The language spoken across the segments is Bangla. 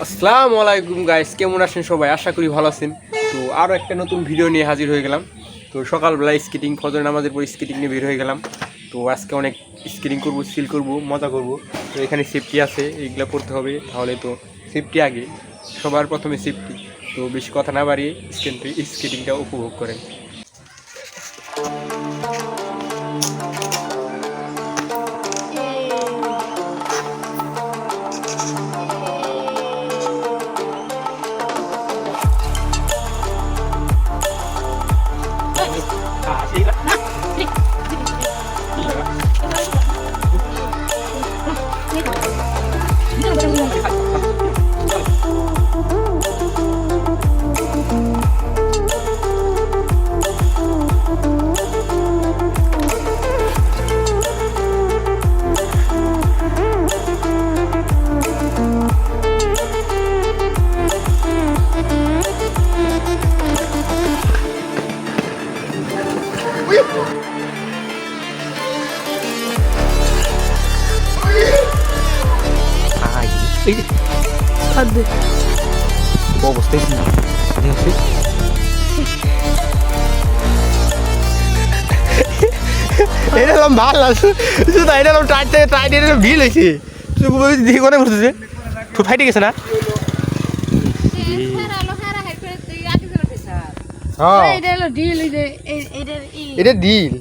আসসালামু আলাইকুম গাইস, কেমন আছেন সবাই? আশা করি ভালো আছেন। তো আরও একটা নতুন ভিডিও নিয়ে হাজির হয়ে গেলাম। তো সকালবেলা স্কেটিং, ফজর নামাজের পর স্কেটিং নিয়ে বের হয়ে গেলাম। তো আজকে অনেক স্কেটিং করব, সিল করব, মজা করব। তো এখানে সেফটি আছে, এইগুলো করতে হবে, তাহলে তো সেফটি আগে, সবার প্রথমে সেফটি। তো বেশি কথা না বাড়িয়ে স্কেটিংটা উপভোগ করেন। Hadi. অবস্থায় এটা ভালো শুধু এটা টাইট এটা ভিড় হয়েছে দেখি কোনে করতেছে ফাইটে গেছে না। এটা ডিল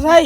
ভাই